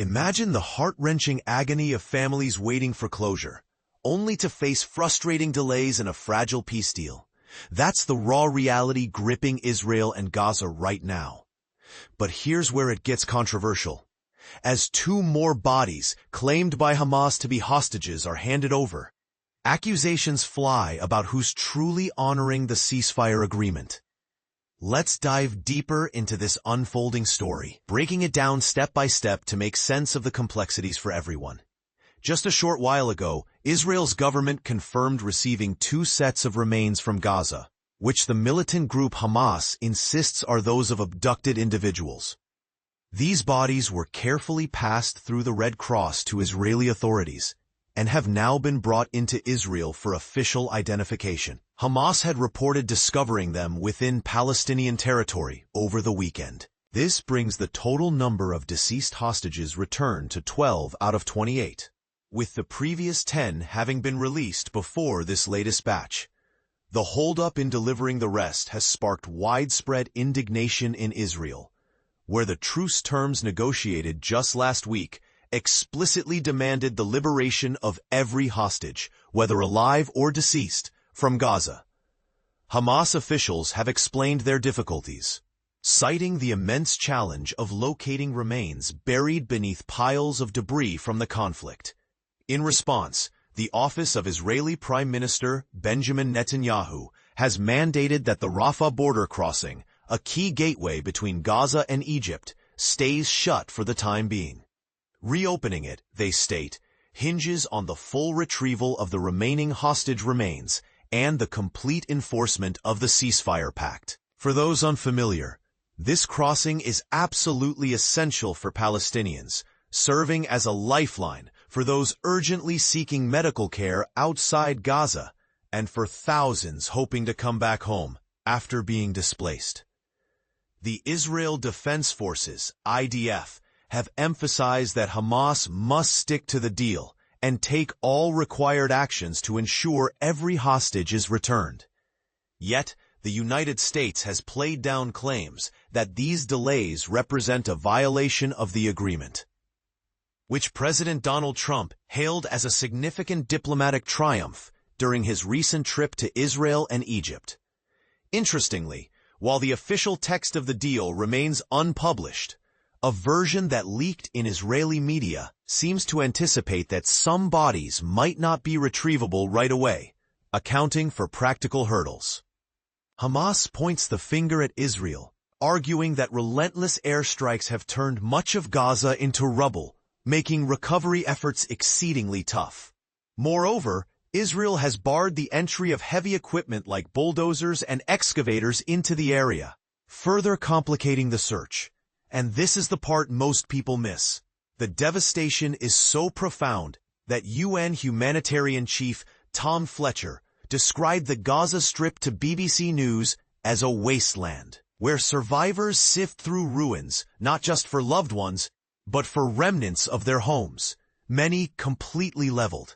Imagine the heart-wrenching agony of families waiting for closure, only to face frustrating delays and a fragile peace deal. That's the raw reality gripping Israel and Gaza right now. But here's where it gets controversial. As two more bodies, claimed by Hamas to be hostages, are handed over, accusations fly about who's truly honoring the ceasefire agreement. Let's dive deeper into this unfolding story, breaking it down step by step to make sense of the complexities for everyone. Just a short while ago, Israel's government confirmed receiving 2 sets of remains from Gaza, which the militant group Hamas insists are those of abducted individuals. These bodies were carefully passed through the Red Cross to Israeli authorities and have now been brought into Israel for official identification. Hamas had reported discovering them within Palestinian territory over the weekend. This brings the total number of deceased hostages returned to 12 out of 28, with the previous 10 having been released before this latest batch. The holdup in delivering the rest has sparked widespread indignation in Israel, where the truce terms negotiated just last week explicitly demanded the liberation of every hostage, whether alive or deceased, from Gaza. Hamas officials have explained their difficulties, citing the immense challenge of locating remains buried beneath piles of debris from the conflict. In response, the office of Israeli Prime Minister Benjamin Netanyahu has mandated that the Rafah border crossing, a key gateway between Gaza and Egypt, stays shut for the time being. Reopening it, they state, hinges on the full retrieval of the remaining hostage remains and the complete enforcement of the ceasefire pact. For those unfamiliar, this crossing is absolutely essential for Palestinians, serving as a lifeline for those urgently seeking medical care outside Gaza and for thousands hoping to come back home after being displaced. The Israel Defense Forces, IDF, have emphasized that Hamas must stick to the deal and take all required actions to ensure every hostage is returned. Yet, the United States has played down claims that these delays represent a violation of the agreement, which President Donald Trump hailed as a significant diplomatic triumph during his recent trip to Israel and Egypt. Interestingly, while the official text of the deal remains unpublished, a version that leaked in Israeli media seems to anticipate that some bodies might not be retrievable right away, accounting for practical hurdles. Hamas points the finger at Israel, arguing that relentless airstrikes have turned much of Gaza into rubble, making recovery efforts exceedingly tough. Moreover, Israel has barred the entry of heavy equipment like bulldozers and excavators into the area, further complicating the search. And this is the part most people miss. The devastation is so profound that UN Humanitarian Chief Tom Fletcher described the Gaza Strip to BBC News as a wasteland, where survivors sift through ruins, not just for loved ones, but for remnants of their homes, many completely leveled.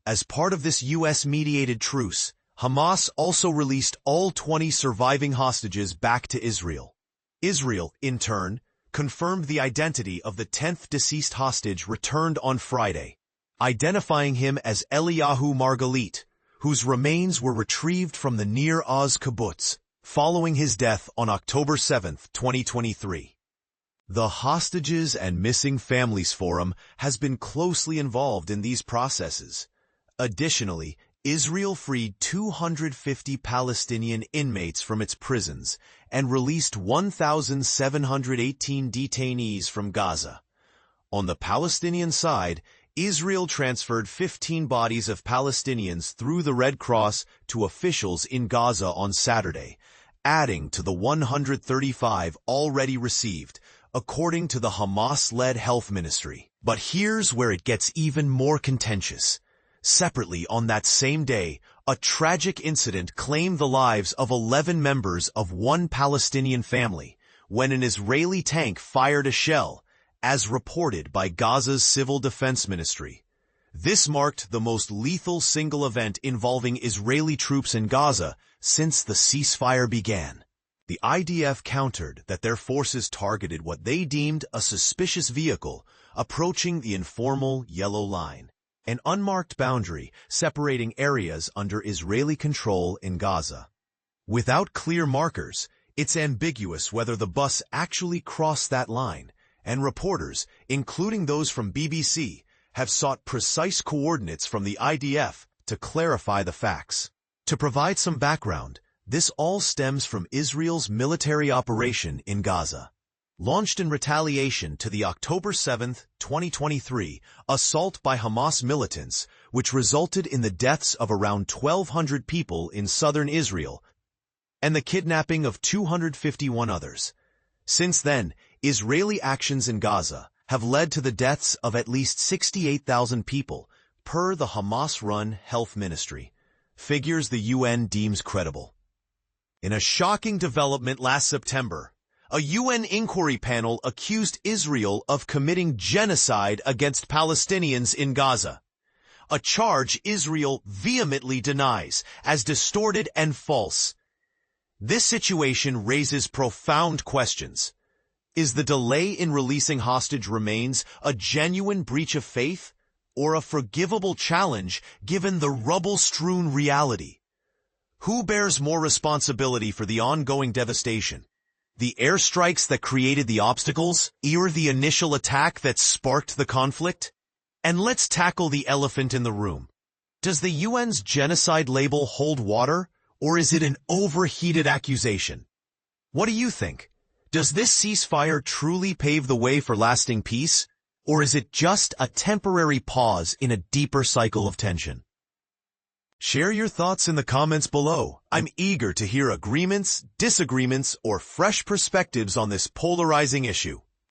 As part of this U.S.-mediated truce, Hamas also released all 20 surviving hostages back to Israel. Israel, in turn, confirmed the identity of the 10th deceased hostage returned on Friday, identifying him as Eliyahu Margalit, whose remains were retrieved from the Nir Oz kibbutz following his death on October 7, 2023. The Hostages and Missing Families Forum has been closely involved in these processes. Additionally, Israel freed 250 Palestinian inmates from its prisons and released 1,718 detainees from Gaza. On the Palestinian side, Israel transferred 15 bodies of Palestinians through the Red Cross to officials in Gaza on Saturday, adding to the 135 already received, according to the Hamas-led health ministry. But here's where it gets even more contentious. Separately, on that same day, a tragic incident claimed the lives of 11 members of one Palestinian family when an Israeli tank fired a shell, as reported by Gaza's Civil Defense Ministry. This marked the most lethal single event involving Israeli troops in Gaza since the ceasefire began. The IDF countered that their forces targeted what they deemed a suspicious vehicle, approaching the informal yellow line, an unmarked boundary separating areas under Israeli control in Gaza. Without clear markers, it's ambiguous whether the bus actually crossed that line, and reporters, including those from BBC, have sought precise coordinates from the IDF to clarify the facts. To provide some background, this all stems from Israel's military operation in Gaza. Launched in retaliation to the October 7, 2023, assault by Hamas militants, which resulted in the deaths of around 1,200 people in southern Israel and the kidnapping of 251 others. Since then, Israeli actions in Gaza have led to the deaths of at least 68,000 people, per the Hamas-run health ministry, figures the UN deems credible. In a shocking development last September, a UN inquiry panel accused Israel of committing genocide against Palestinians in Gaza, a charge Israel vehemently denies as distorted and false. This situation raises profound questions. Is the delay in releasing hostage remains a genuine breach of faith, or a forgivable challenge given the rubble-strewn reality? Who bears more responsibility for the ongoing devastation? The airstrikes that created the obstacles, or the initial attack that sparked the conflict? And let's tackle the elephant in the room. Does the UN's genocide label hold water, or is it an overheated accusation? What do you think? Does this ceasefire truly pave the way for lasting peace, or is it just a temporary pause in a deeper cycle of tension? Share your thoughts in the comments below. I'm eager to hear agreements, disagreements, or fresh perspectives on this polarizing issue.